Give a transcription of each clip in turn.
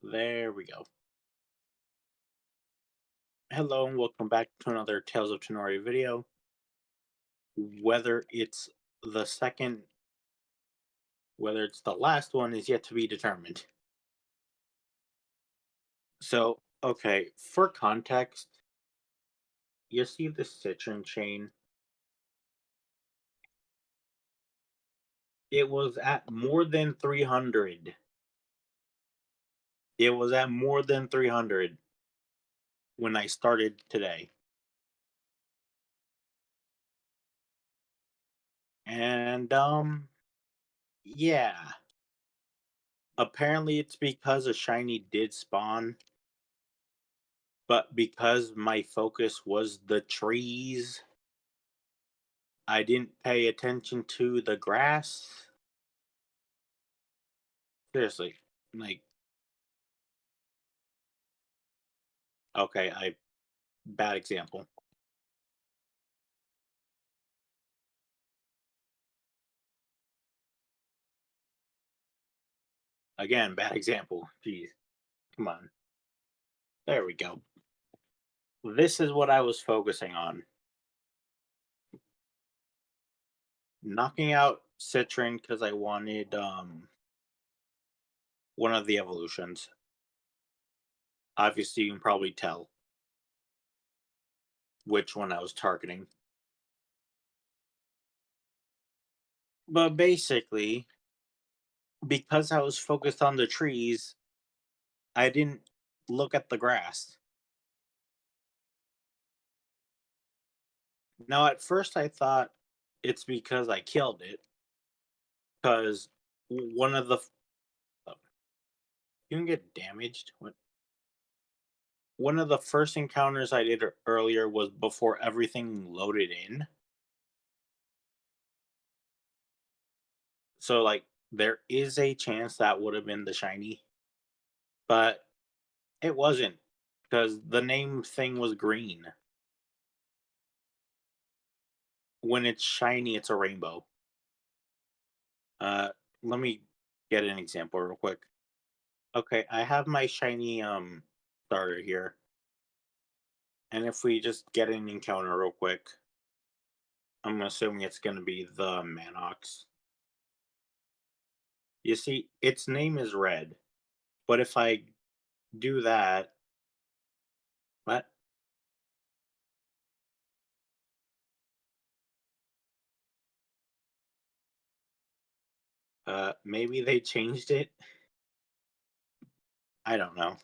There we go. Hello and welcome back to another Tales of Tanorio video. Whether it's the second, whether it's the last one is yet to be determined. So, okay, for context, you see the citron chain. It was at more than 300. It was at more than 300 when I started today. And yeah. Apparently it's because a shiny did spawn, but because my focus was the trees, I didn't pay attention to the grass. Seriously, like, okay, I bad example. Again, bad example. Jeez, come on. There we go. This is what I was focusing on. Knocking out Citron because I wanted one of the evolutions. Obviously, you can probably tell which one I was targeting. But basically, because I was focused on the trees, I didn't look at the grass. Now, at first, I thought it's because I killed it, because one of the oh, you can get damaged. One of the first encounters I did earlier was before everything loaded in. So, like, there is a chance that would have been the shiny, but it wasn't because the name thing was green. When it's shiny, it's a rainbow. Uh, Let me get an example real quick. Okay, I have my shiny starter here. And if we just get an encounter real quick, I'm assuming it's gonna be the Manox. You see, its name is red. But if I do that, what? Maybe they changed it. I don't know.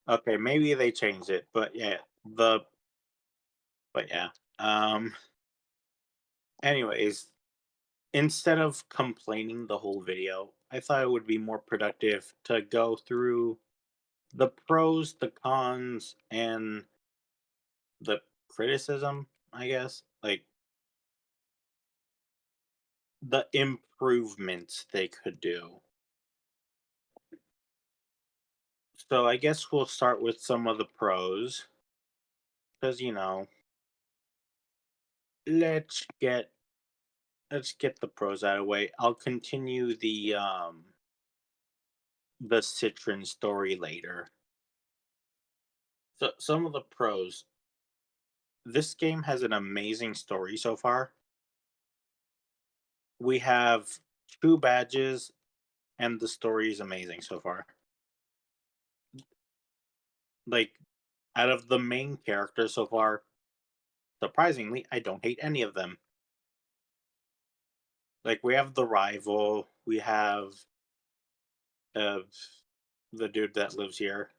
Okay, maybe they changed it, but yeah, but yeah. Um. Anyways, instead of complaining the whole video, I thought it would be more productive to go through the pros, the cons, and the criticism, I guess. Like the improvements they could do. So I guess we'll start with some of the pros because let's get let's get the pros out of the way. I'll continue the Citron story later. So some of the pros. This game has an amazing story so far. We have two badges and the story is amazing so far. Like out of the main characters so far, surprisingly, I don't hate any of them. Like we have the rival, we have uh, the dude that lives here.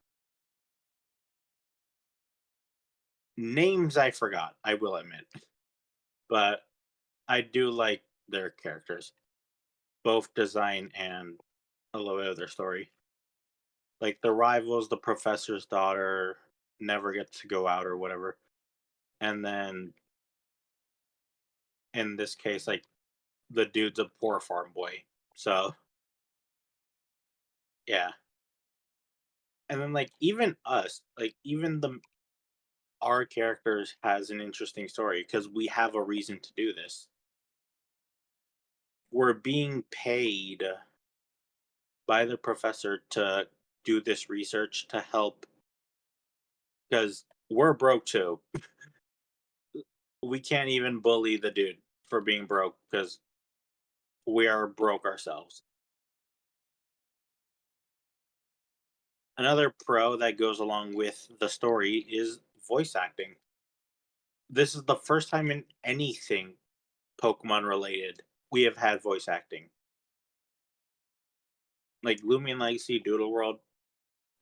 Names I forgot, I will admit, but I do like their characters, both design and a little bit of their story. Like the rivals, the professor's daughter never gets to go out or whatever, and then in this case, like the dude's a poor farm boy. So yeah, and then like even us, like even the our characters has an interesting story because we have a reason to do this. We're being paid by the professor to do this research to help because we're broke too. We can't even bully the dude for being broke because we are broke ourselves. Another pro that goes along with the story is voice acting. This is the first time in anything Pokemon related we have had voice acting. Like Lumion Legacy, Doodle World,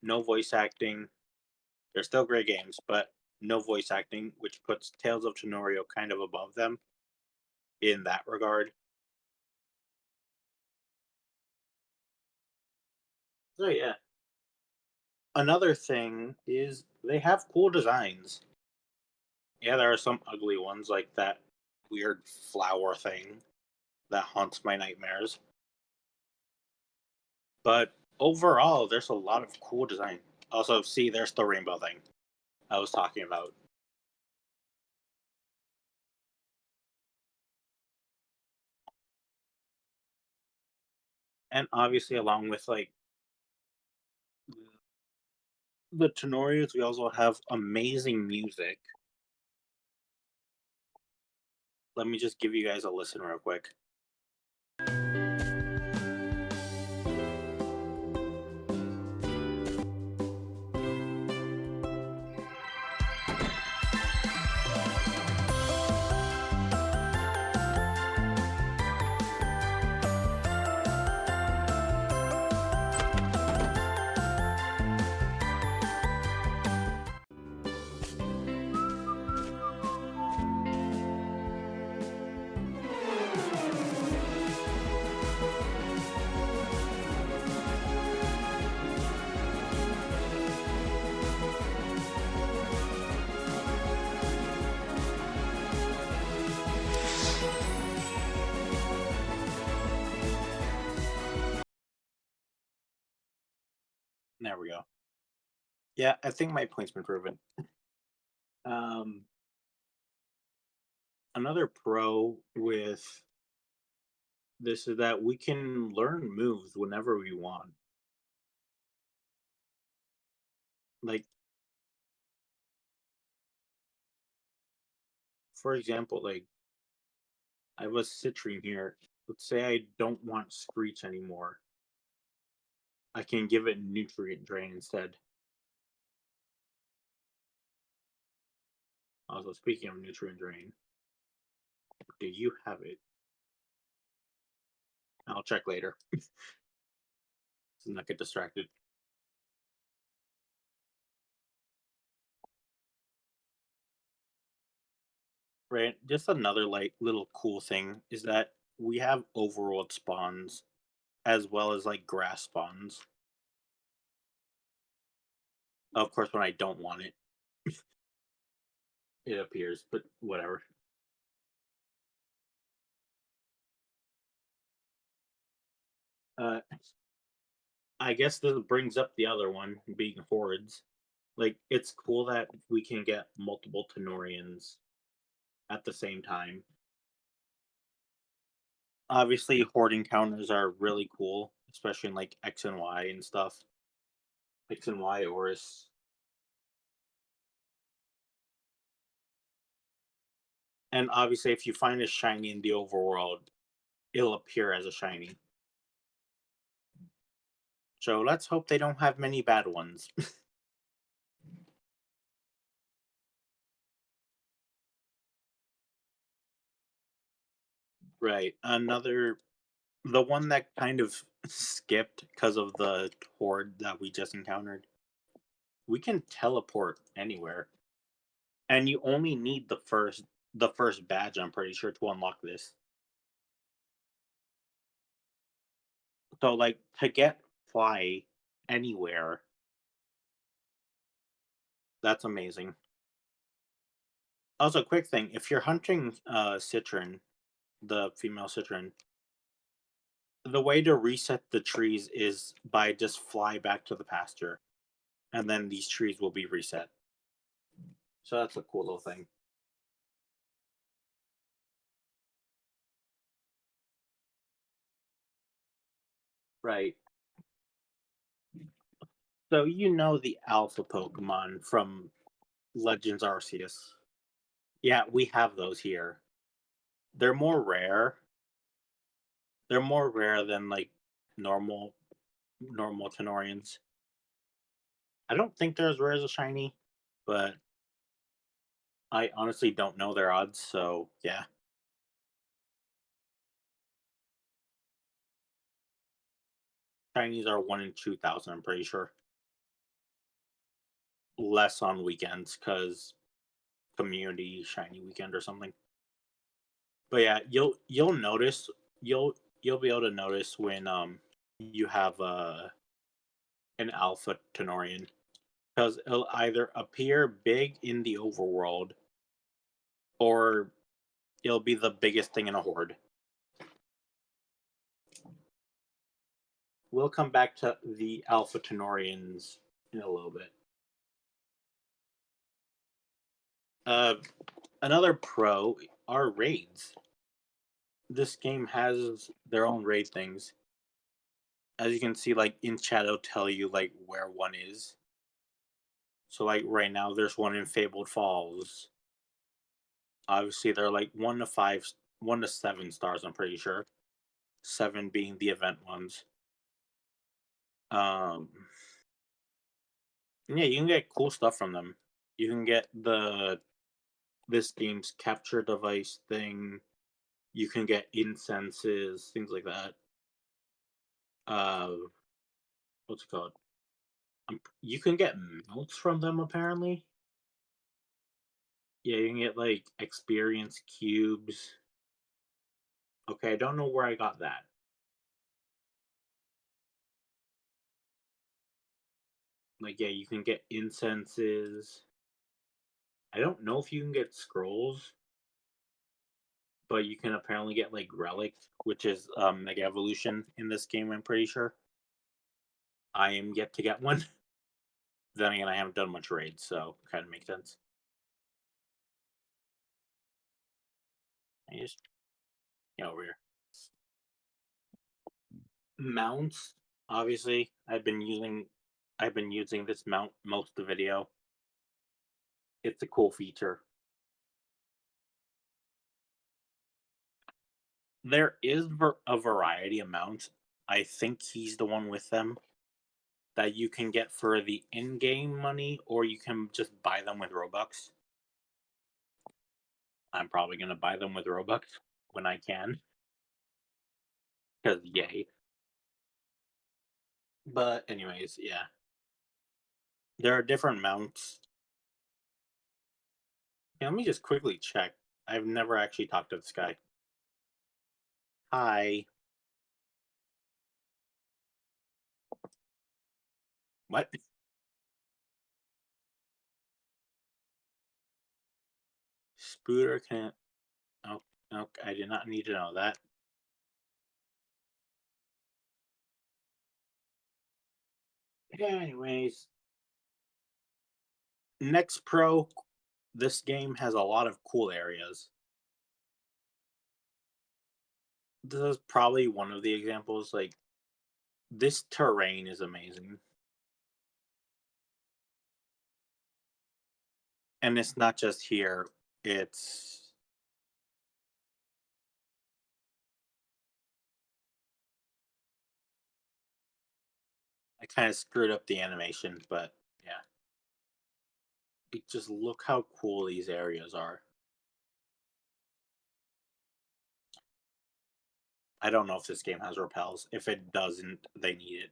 no voice acting. They're still great games, but no voice acting, which puts Tales of Tanorio kind of above them in that regard. So yeah. Another thing is they have cool designs. Yeah, there are some ugly ones like that weird flower thing that haunts my nightmares. But overall, there's a lot of cool design. Also, see, there's the rainbow thing I was talking about. And obviously, along with like the Tenorios, we also have amazing music. Let me just give you guys a listen real quick. There we go. Yeah, I think my point's been proven. Um, Another pro with this is that we can learn moves whenever we want. Like, for example, like I have a Citrine here. Let's say I don't want Screech anymore. I can give it Nutrient Drain instead. Also, speaking of Nutrient Drain, do you have it? I'll check later. To not get distracted. Right. Just another like little cool thing is that we have overworld spawns as well as like grass spawns. Of course, when I don't want it, it appears, but whatever. Uh, I guess this brings up the other one, being hordes. Like, it's cool that we can get multiple Tenorians at the same time. Obviously, horde encounters are really cool, especially in like X and Y and stuff. X and Y Oris. And obviously, if you find a shiny in the overworld, it'll appear as a shiny. So let's hope they don't have many bad ones. Right. The one that kind of skipped because of the horde that we just encountered. We can teleport anywhere, and you only need the first badge. I'm pretty sure to unlock this. So, like to get fly anywhere, that's amazing. Also, quick thing: if you're hunting Citron, the female Citron, the way to reset the trees is by just fly back to the pasture, and then these trees will be reset. So that's a cool little thing. Right. So you know the alpha Pokemon from Legends Arceus. Yeah, we have those here. They're more rare. They're more rare than like normal normal Tenorians. I don't think they're as rare as a shiny, but I honestly don't know their odds, so yeah. Shinies are 1 in 2,000, I'm pretty sure. Less on weekends because community shiny weekend or something. But yeah, you'll notice you'll be able to notice when you have an alpha Tenorian because it'll either appear big in the overworld or it'll be the biggest thing in a horde. We'll come back to the alpha Tenorians in a little bit. Uh, another pro are raids. This game has their own raid things. As you can see, like in chat, it'll tell you like where one is. So like right now, there's one in Fabled Falls. Obviously, they're like 1 to 5, 1 to 7 stars. I'm pretty sure. 7 being the event ones. Um, yeah, you can get cool stuff from them. You can get the this game's capture device thing. You can get incenses, things like that. Uh, what's it called? You can get mounts from them apparently. Yeah, you can get like experience cubes. Okay, I don't know where I got that. Like, yeah, you can get incenses. I don't know if you can get scrolls, but you can apparently get like relics, which is mega evolution in this game. I'm pretty sure. I am yet to get one. Then again, I haven't done much raids, so kind of makes sense. I just over here. Mounts, obviously, I've been using this mount most of the video. It's a cool feature. There is a variety of mounts. I think he's the one with them that you can get for the in-game money, or you can just buy them with Robux. I'm probably gonna buy them with Robux when I can, because yay. But anyways, yeah, there are different mounts. Yeah, let me just quickly check. I've never actually talked to this guy. Hi. What? Spooter can. Oh, okay. I did not need to know that. Yeah, anyways, next pro. This game has a lot of cool areas. This is probably one of the examples. Like this terrain is amazing, and it's not just here. It's I kind of screwed up the animation, but yeah. Just look how cool these areas are. I don't know if this game has repels. If it doesn't, they need it.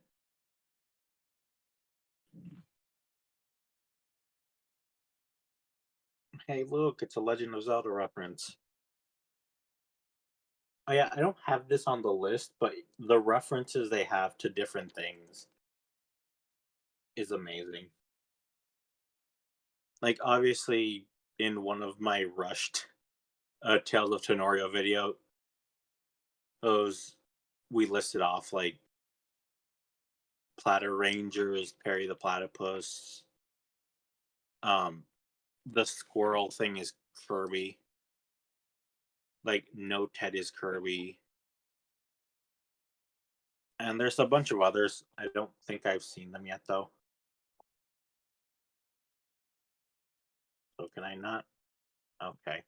Hey, look, it's a Legend of Zelda reference. Oh yeah, I don't have this on the list, but the references they have to different things is amazing. Like obviously in one of my rushed Tales of Tanorio video, those we listed off like Platter Rangers, Perry the Platypus. The squirrel thing is Kirby. Like No Ted is Kirby. And there's a bunch of others. I don't think I've seen them yet though. So can I not? Okay.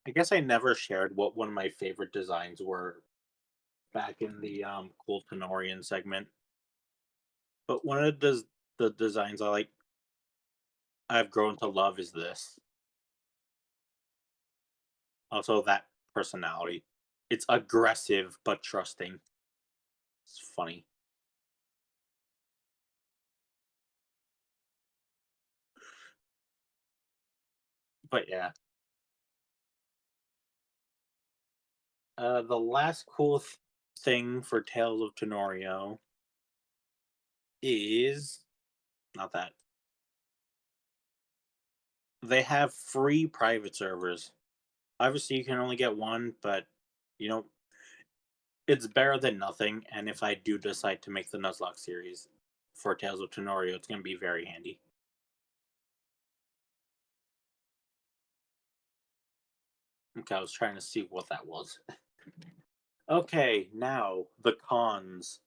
I guess I never shared what one of my favorite designs were back in the cool Tenorian segment. But one of the designs I've grown to love is this. Also that personality. It's aggressive but trusting. It's funny. But yeah. The last cool thing for Tales of Tenorio is not that. They have free private servers. Obviously you can only get one, but you know, it's better than nothing, and if I do decide to make the Nuzlocke series for Tales of Tenorio, it's gonna be very handy. Okay, I was trying to see what that was. Okay, now the cons.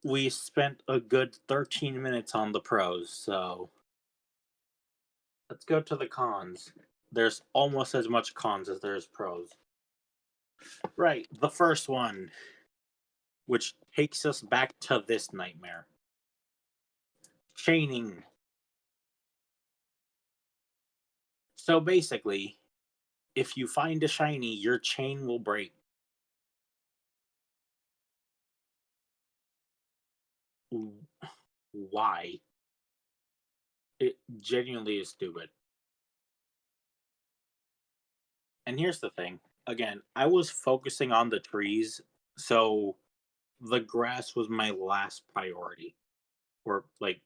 We spent a good 13 minutes on the pros, so let's go to the cons. There's almost as much cons as there's pros. Right, the first one, which takes us back to this nightmare. Chaining. So basically, if you find a shiny, your chain will break. Why? It genuinely is stupid. And here's the thing. Again, I was focusing on the trees, so the grass was my last priority. Or like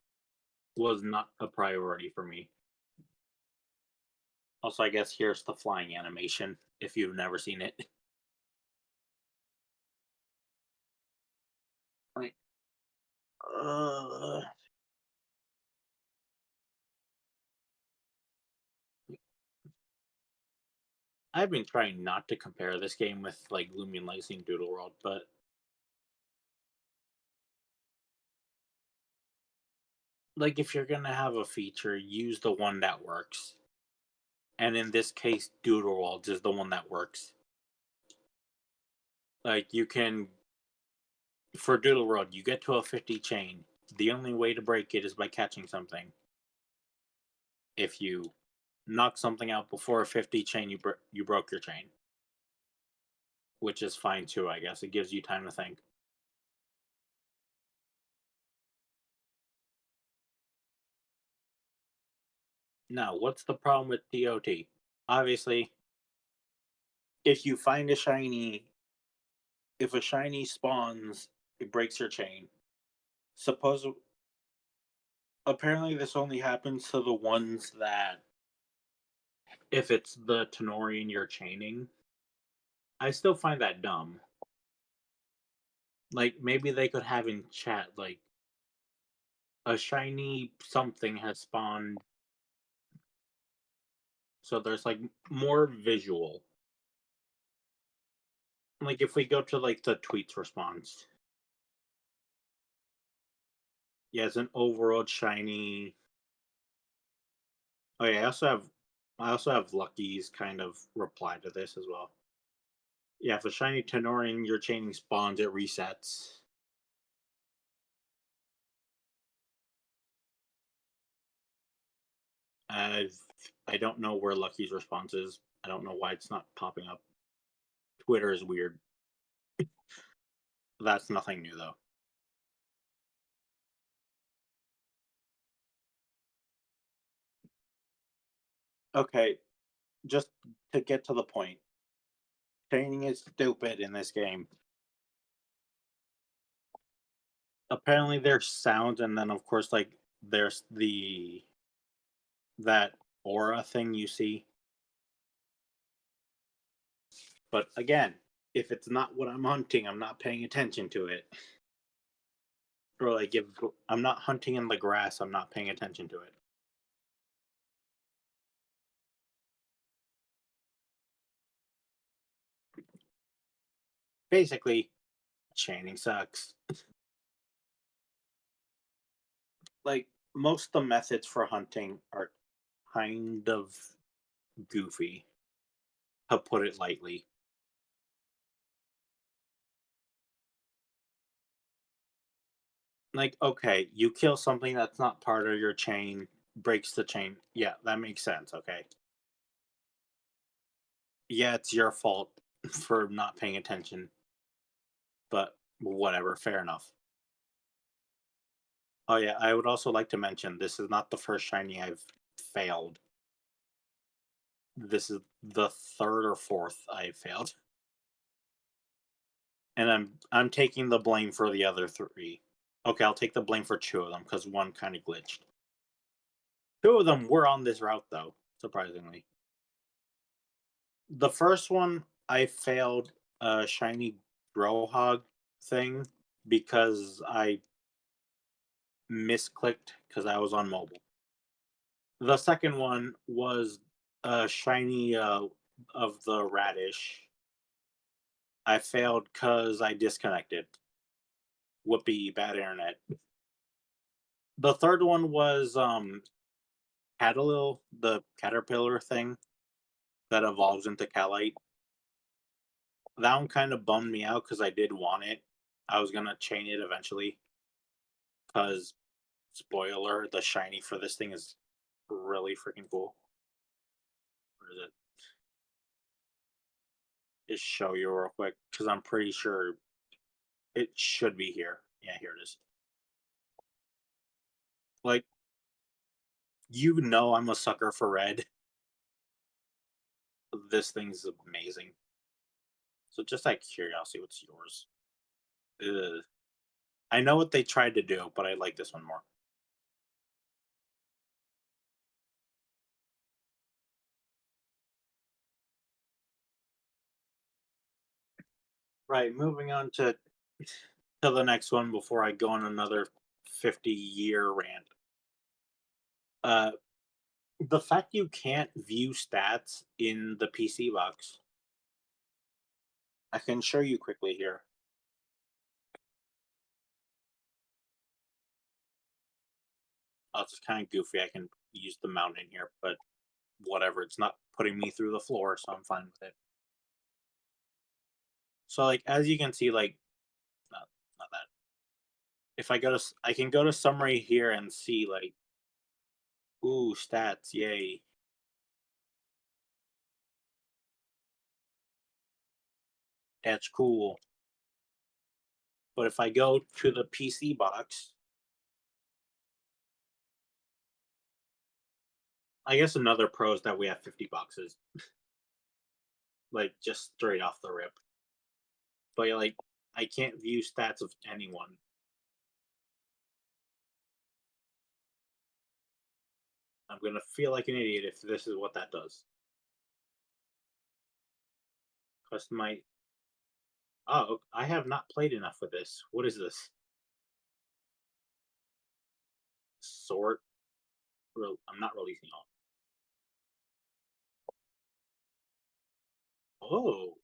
was not a priority for me. Also, I guess here's the flying animation if you've never seen it. Like, uh, I've been trying not to compare this game with like Lumion Legacy and Doodle World, but like if you're gonna have a feature, use the one that works. And in this case, Doodle World is the one that works. Like you can for Doodle World, you get to a 50 chain. The only way to break it is by catching something. If you knock something out before a 50 chain, you broke your chain, which is fine too, I guess. It gives you time to think. Now, what's the problem with TOT? Obviously, if you find a shiny, if a shiny spawns, it breaks your chain. Suppose apparently this only happens to the ones that if it's the Tenorian you're chaining. I still find that dumb. Like maybe they could have in chat like a shiny something has spawned, so there's like more visual. Like if we go to like the tweets response, yeah, it's an overall shiny. Oh yeah, I also have Lucky's kind of reply to this as well. Yeah, if a shiny Tenorian your chaining spawns, it resets. I've I don't know where Lucky's response is. I don't know why it's not popping up. Twitter is weird. That's nothing new though. Okay, just to get to the point. Chaining is stupid in this game. Apparently there's sound and then of course like there's the that aura thing you see. But again, if it's not what I'm hunting, I'm not paying attention to it. Or like if I'm not hunting in the grass, I'm not paying attention to it. Basically, chaining sucks. Like most of the methods for hunting are kind of goofy, to put it lightly. Like, okay, you kill something that's not part of your chain, breaks the chain. Yeah, that makes sense. Okay. Yeah, it's your fault for not paying attention, but whatever, fair enough. Oh yeah, I would also like to mention this is not the first shiny I've failed. This is the third or fourth I failed, and I'm taking the blame for the other three. Okay, I'll take the blame for two of them because one kind of glitched. Two of them were on this route though, surprisingly. The first one I failed a shiny Grohog thing because I misclicked because I was on mobile. The second one was a shiny of the radish. I failed because I disconnected. Whoopee, bad internet. The third one was Catalil, the caterpillar thing that evolves into Calite. That one kind of bummed me out because I did want it. I was gonna chain it eventually because spoiler, the shiny for this thing is really freaking cool. Where is it? Just show you real quick because I'm pretty sure it should be here. Yeah, here it is. Like, you know, I'm a sucker for red. This thing's amazing. So, just out of curiosity, what's yours? Ugh. I know what they tried to do, but I like this one more. Right, moving on to the next one before I go on another 50-year rant. Uh, the fact you can't view stats in the PC box. I can show you quickly here. Oh, it's kind of goofy. I can use the mountain here, but whatever. It's not putting me through the floor, so I'm fine with it. So, like, as you can see, like, not that. If I go to, I can go to summary here and see, like, ooh, stats, yay. That's cool. But if I go to the PC box, I guess another pro is that we have 50 boxes, like, just straight off the rip. But, yeah, like, I can't view stats of anyone. I'm gonna feel like an idiot if this is what that does. Cause my oh, I have not played enough with this. What is this? Sort? I'm not releasing all. Oh,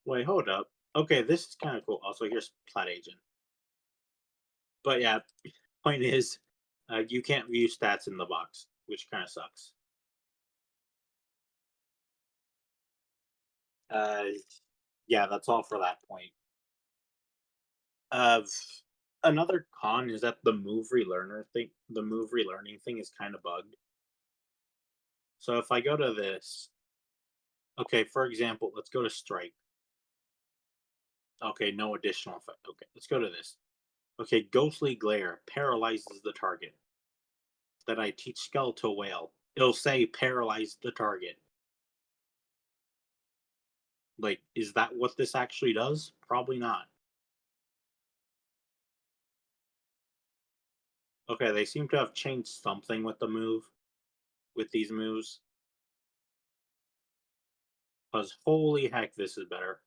wait, hold up. Okay, this is kind of cool. Also, here's Plat Agent. But yeah, point is, you can't view stats in the box, which kind of sucks. Uh, yeah, that's all for that point. Uh, Another con is that the move relearning thing is kind of bugged. So if I go to this, okay, for example, let's go to Strike. Okay, no additional effect. Okay, let's go to this. Okay, Ghostly Glare paralyzes the target. Then I teach Skeletal Whale. It'll say paralyze the target. Like, is that what this actually does? Probably not. Okay, they seem to have changed something with the move, with these moves. Because holy heck, this is better.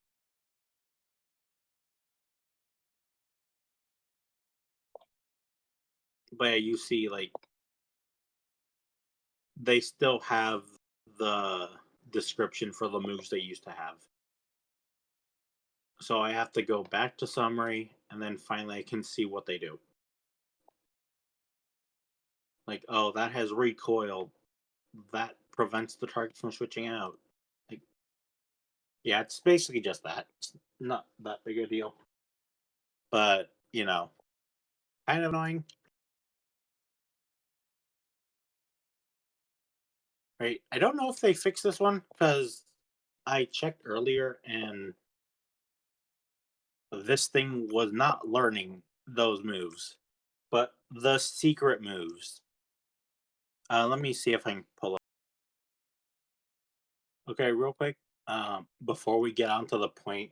But yeah, you see, like, they still have the description for the moves they used to have. So I have to go back to summary, and then finally I can see what they do. Like, oh, that has recoil. That prevents the target from switching out. Like, yeah, it's basically just that. It's not that big a deal. But, kind of annoying, right? I don't know if they fixed this one because I checked earlier and this thing was not learning those moves, but the secret moves. Let me see if I can pull up. Okay, real quick. Before we get on to the point,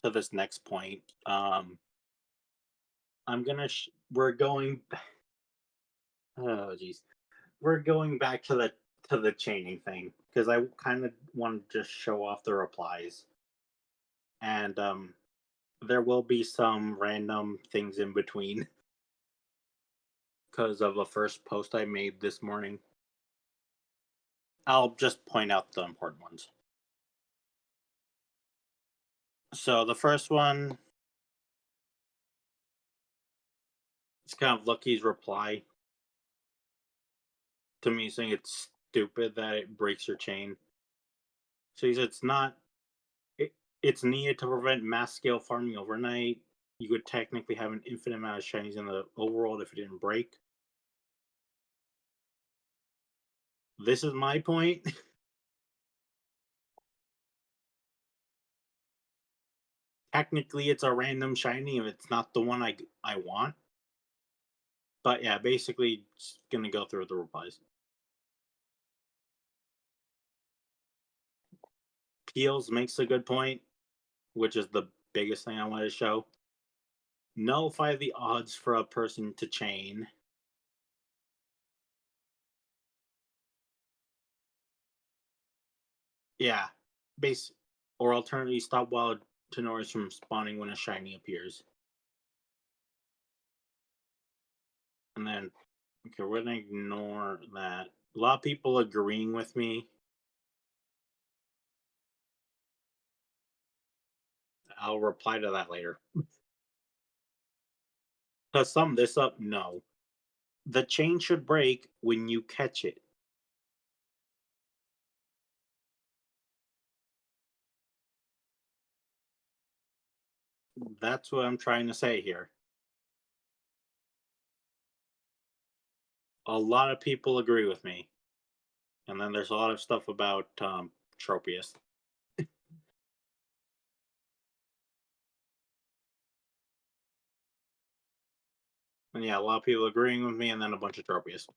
to this next point, I'm gonna. We're going. Oh, jeez. We're going back to the chaining thing because I kind of want to just show off the replies, and there will be some random things in between because of a first post I made this morning. I'll just point out the important ones. So the first one is kind of Lucky's reply to me saying it's stupid that it breaks your chain. So he said it's not. It's needed to prevent mass scale farming overnight. You could technically have an infinite amount of shinies in the overworld if it didn't break. This is my point. Technically, it's a random shiny if it's not the one I want. But yeah, basically, just gonna go through the replies. Peels makes a good point, which is the biggest thing I wanted to show. Nullify the odds for a person to chain. Yeah, base or alternatively stop wild Tenors from spawning when a shiny appears. And then, okay, we're gonna ignore that. A lot of people agreeing with me. I'll reply to that later. To sum this up, no. The chain should break when you catch it. That's what I'm trying to say here. A lot of people agree with me. And then there's a lot of stuff about Tropius. And yeah, a lot of people agreeing with me, and then a bunch of Tropius.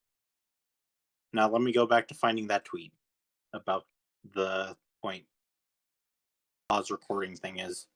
Now, let me go back to finding that tweet about the point pause recording thing is.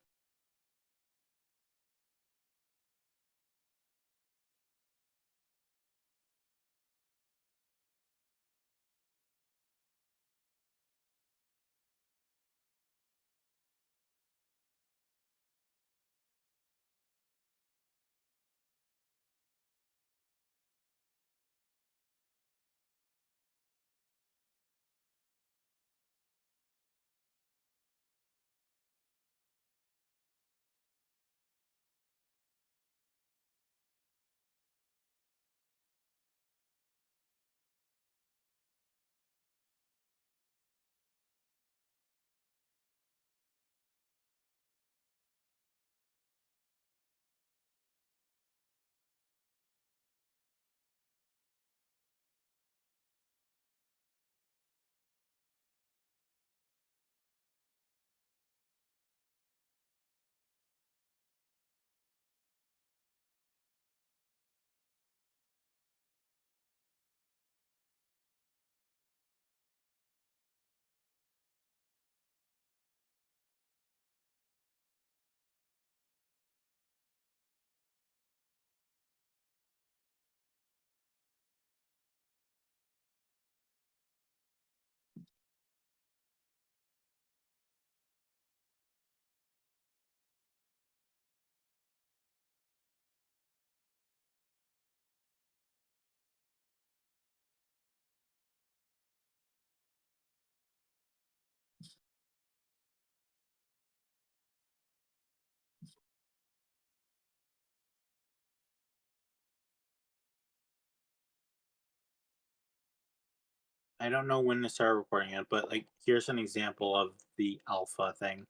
I don't know when to start recording it, but like here's an example of the alpha thing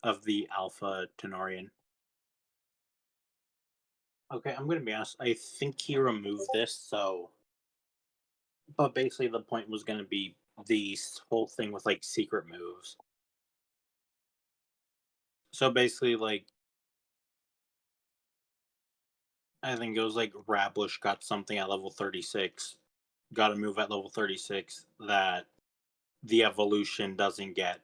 of the alpha Tenorian. Okay, I'm gonna be honest. I think he removed this, so but basically the point was gonna be the whole thing with like secret moves. So basically, like I think it was like Rablish got something at level 36, got a move at level 36 that the evolution doesn't get,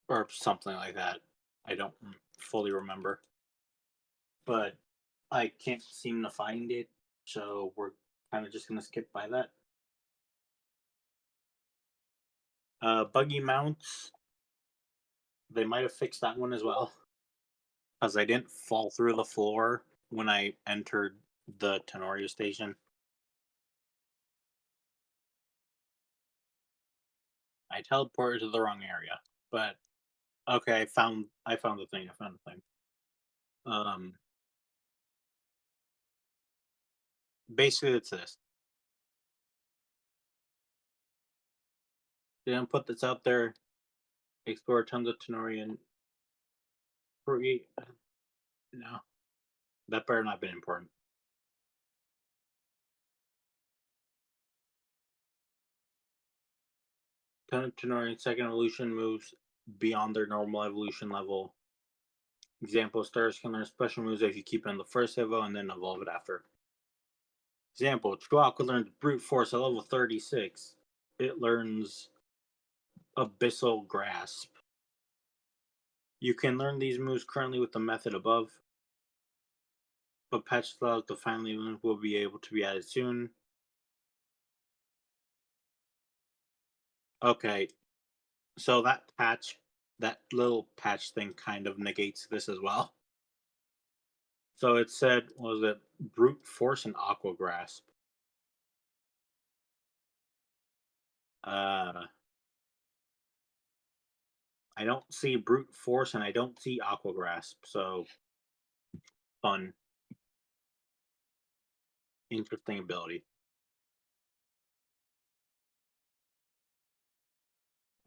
or something like that. I don't fully remember, but I can't seem to find it, so we're kind of just gonna skip by that. Buggy mounts, they might have fixed that one as well, because I didn't fall through the floor when I entered the Tanorio station. I teleported to the wrong area, but okay, I found the thing. I found the thing. Um, Basically, it's this. Didn't put this out there. Explore tons of Tenorian. Create. No, that better not have been important. Ton of Tenorian second evolution moves beyond their normal evolution level. Example: stars can learn special moves if you keep it in the first level and then evolve it after. Example: Squawk learns brute force at level 36. It learns abyssal grasp. You can learn these moves currently with the method above, but patch allows the finally learned will be able to be added soon. Okay, so that little patch thing kind of negates this as well. So it said, was it brute force and aqua grasp? Uh, I don't see brute force and I don't see aqua grasp. So fun, interesting ability.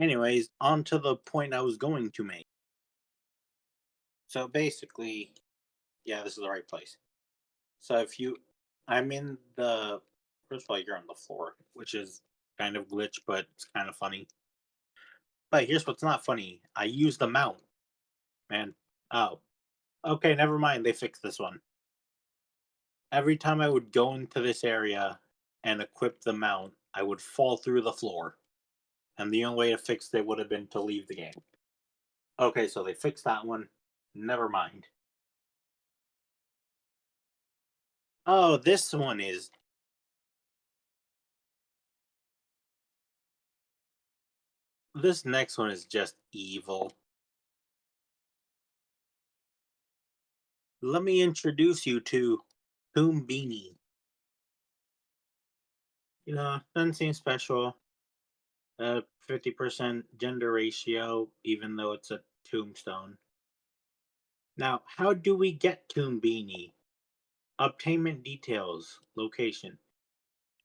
Anyways, on to the point I was going to make. So basically, yeah, this is the right place. So I'm in the, first of all, you're on the floor, which is kind of glitch, but it's kind of funny. But here's what's not funny. I used the mount, man. Oh, okay, never mind. They fixed this one. Every time I would go into this area and equip the mount, I would fall through the floor. And the only way to fix it would have been to leave the game. Okay, so they fixed that one. Never mind. Oh, this next one is just evil. Let me introduce you to Beanie. Doesn't seem special. 50% gender ratio, even though it's a tombstone. Now, how do we get Beanie? Obtainment details, location.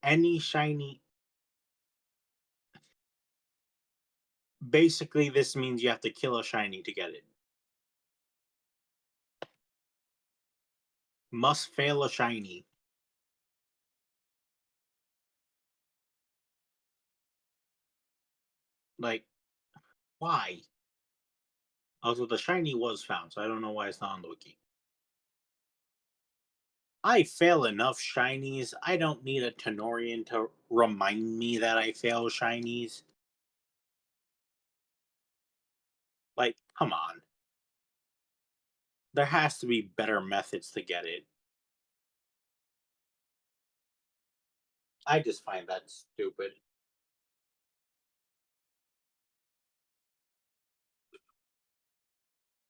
Any shiny. Basically, this means you have to kill a shiny to get it. Must fail a shiny. Like, why? Also, the shiny was found, so I don't know why it's not on the wiki. I fail enough shinies. I don't need a Tenorian to remind me that I fail shinies. Like, come on. There has to be better methods to get it. I just find that stupid.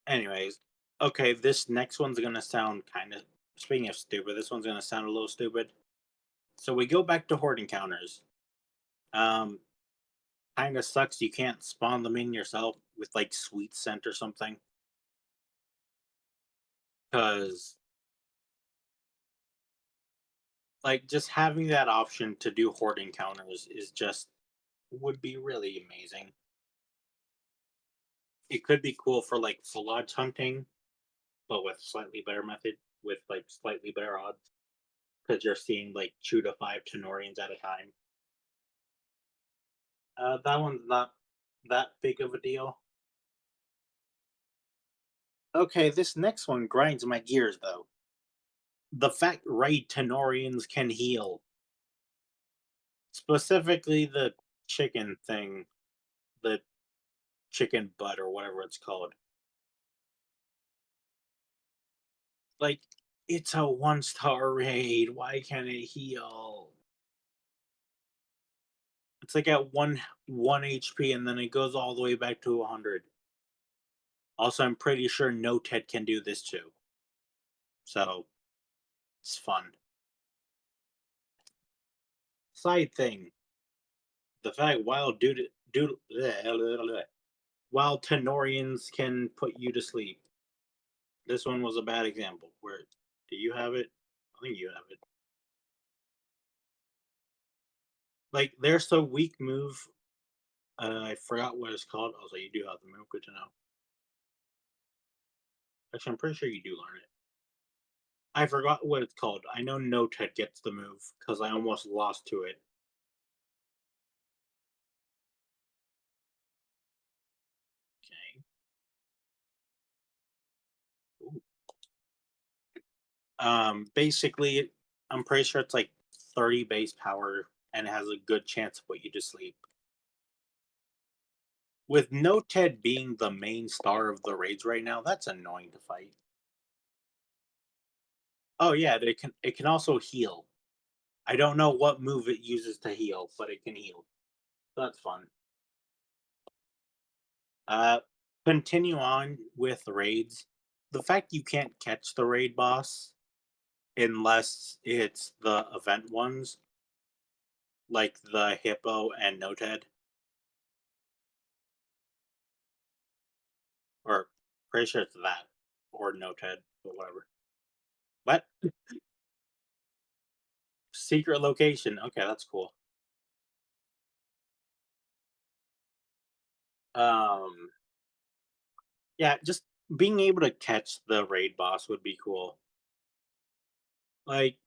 Anyways, okay, this next one's gonna sound kind of. Speaking of stupid, this one's gonna sound a little stupid. So we go back to horde encounters. Um, Kind of sucks you can't spawn them in yourself with like sweet scent or something. Because Like just having that option to do horde encounters is just would be really amazing. It could be cool for like full hunting, but with slightly better method, with like slightly better odds, because you're seeing like 2 to 5 Tenorians at a time. That one's not that big of a deal. Okay, this next one grinds my gears though. The fact raid Tenorians can heal, specifically the chicken thing, the chicken butt or whatever it's called. Like, it's a 1-star raid. Why can't it heal? It's like at one HP and then it goes all the way back to 100. Also, I'm pretty sure no Ted can do this too. So it's fun. Side thing: the fact wild Tenorians can put you to sleep. This one was a bad example. Where do you have it? I think you have it. Like they're so weak move. I forgot what it's called. Also, you do have the move. Good to know. Actually, I'm pretty sure you do learn it. I forgot what it's called. I know No Ted gets the move because I almost lost to it. Okay. Ooh. Basically, I'm pretty sure it's like 30 base power and it has a good chance to put you to sleep. With No Ted being the main star of the raids right now, that's annoying to fight. Oh yeah, it can also heal. I don't know what move it uses to heal, but it can heal. That's fun. Uh, Continue on with raids. The fact you can't catch the raid boss unless it's the event ones, like the hippo and Noted, or pretty sure it's that or Noted, but whatever. What secret location? Okay, that's cool. Um, yeah, just being able to catch the raid boss would be cool. Like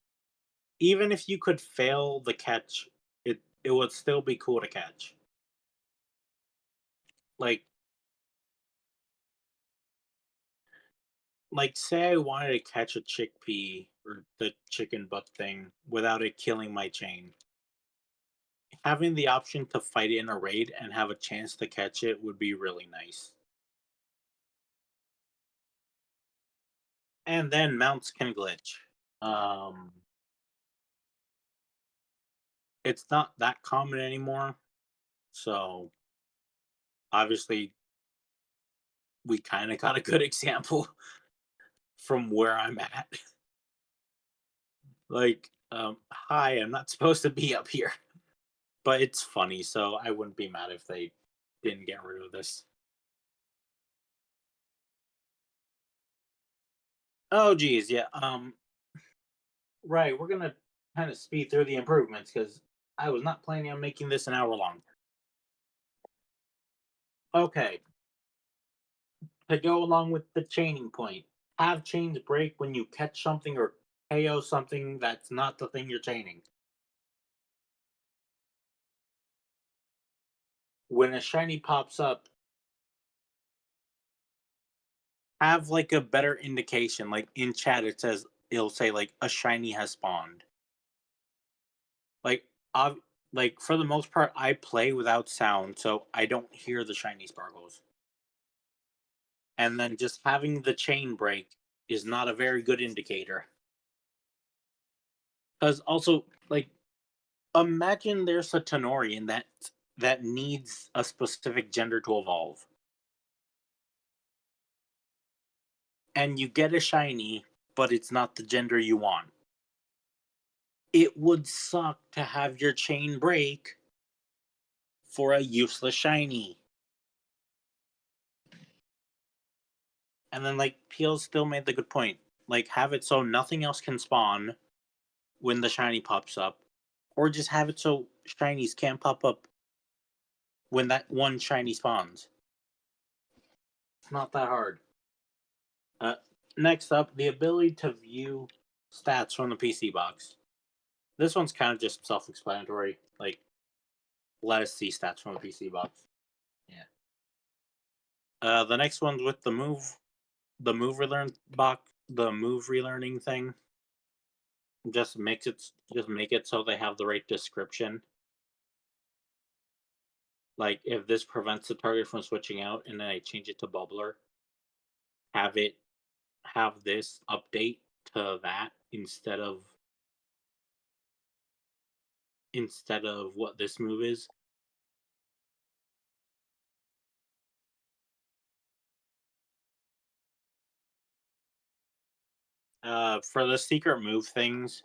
even if you could fail the catch, it would still be cool to catch. Like say I wanted to catch a chickpea or the chicken butt thing without it killing my chain. Having the option to fight it in a raid and have a chance to catch it would be really nice. And then mounts can glitch. Um, it's not that common anymore, so obviously we kind of got a good example from where I'm at. Like, hi, I'm not supposed to be up here, but it's funny, so I wouldn't be mad if they didn't get rid of this. Oh, geez, yeah. Right, we're gonna kind of speed through the improvements because I was not planning on making this an hour long. Okay, to go along with the chaining point, have chains break when you catch something or KO something that's not the thing you're chaining. When a shiny pops up, have like a better indication. Like in chat, it'll say like a shiny has spawned. Like, ob- like for the most part, I play without sound, so I don't hear the shiny sparkles. And then just having the chain break is not a very good indicator. Because also, like, imagine there's a Tanorian that needs a specific gender to evolve, and you get a shiny, but it's not the gender you want. It would suck to have your chain break for a useless shiny. And then, like, Peel still made the good point. Like, have it so nothing else can spawn, when the shiny pops up, or just have it so shinies can't pop up when that one shiny spawns. It's not that hard. Uh, Next up, the ability to view stats from the PC box. This one's kind of just self-explanatory. Like, let us see stats from the PC box. Yeah. The next one's with the move relearn box, the move relearning thing. Just make it so they have the right description. Like, if this prevents the target from switching out, and then I change it to bubbler, have it have this update to that instead of what this move is. For the secret move things,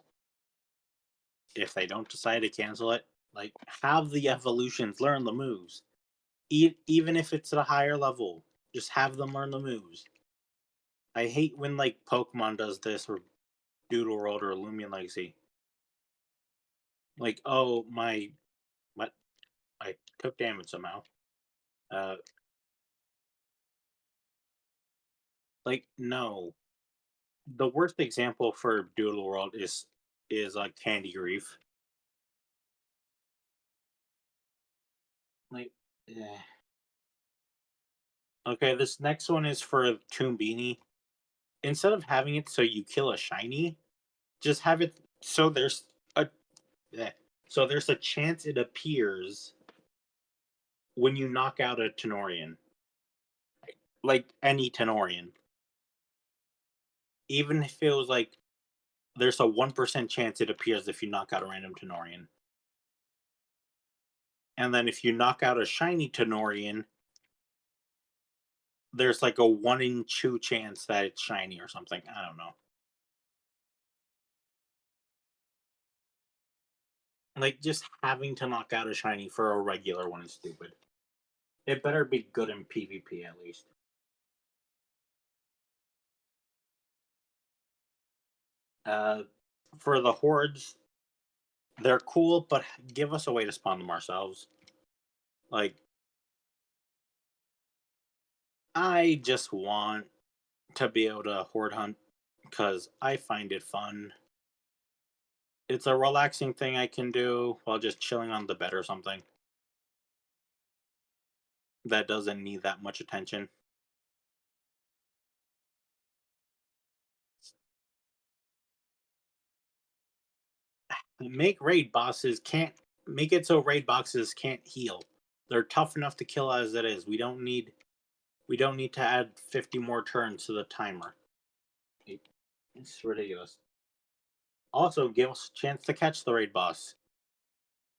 if they don't decide to cancel it, like, have the evolutions learn the moves. Even if it's at a higher level, just have them learn the moves. I hate when like Pokemon does this, or Doodle World, or Lumion Legacy. Like, oh my, I took damage somehow. Uh, like, no. The worst example for Doodle World is Candy Reef. Like, eh. Okay, this next one is for Toonbini. Instead of having it so you kill a shiny, just have it so a eh, there's a chance it appears when you knock out a Tenorian, like any Tenorian. Even if it was like there's a 1% chance it appears if you knock out a random Tenorian. And then if you knock out a shiny Tenorian, there's like a 1 in 2 chance that it's shiny or something. I don't know. Like, just having to knock out a shiny for a regular one is stupid. It better be good in PvP at least. Uh, for the hordes, they're cool, but give us a way to spawn them ourselves. Like, I just want to be able to horde hunt because I find it fun. It's a relaxing thing I can do while just chilling on the bed or something that doesn't need that much attention. Make it so raid bosses can't heal. They're tough enough to kill as it is. We don't need to add 50 more turns to the timer. It's ridiculous. Also, give us a chance to catch the raid boss.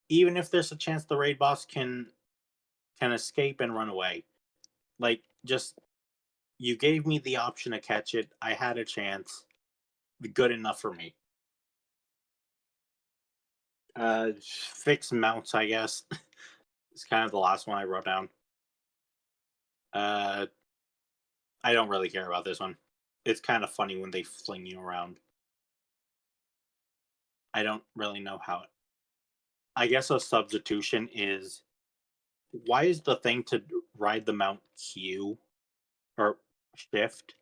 Even if there's a chance the raid boss can escape and run away. Like, just you gave me the option to catch it. I had a chance. Good enough for me. Fix mounts, I guess. It's kind of the last one I wrote down. Uh, I don't really care about this one. It's kind of funny when they fling you around. I don't really know how. I guess a substitution is, why is the thing to ride the mount Q or shift?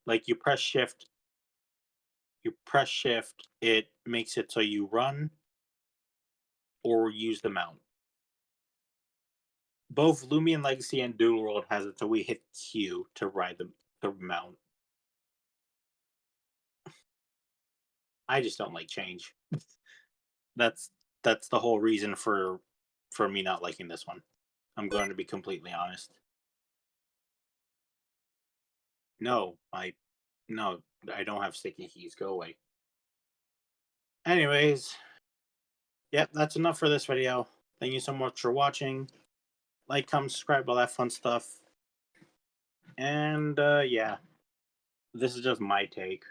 Like, you press shift, it makes it so you run or use the mount. Both Lumion Legacy and Doodle World has it so we hit Q to ride the mount. I just don't like change. That's that's the whole reason for me not liking this one. I'm going to be completely honest. No, no, I don't have sticky keys. Go away. Anyways, yep, that's enough for this video. Thank you so much for watching. Like, comment, subscribe, all that fun stuff. And yeah, this is just my take.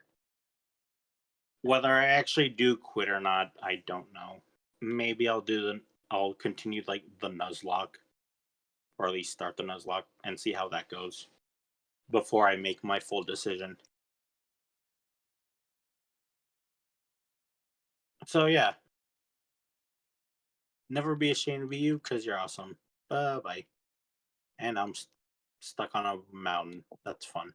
Whether I actually do quit or not, I don't know. Maybe I'll continue like the Nuzlocke, or at least start the Nuzlocke and see how that goes before I make my full decision. So yeah, never be ashamed to be you because you're awesome. Bye bye. And I'm stuck on a mountain. That's fun.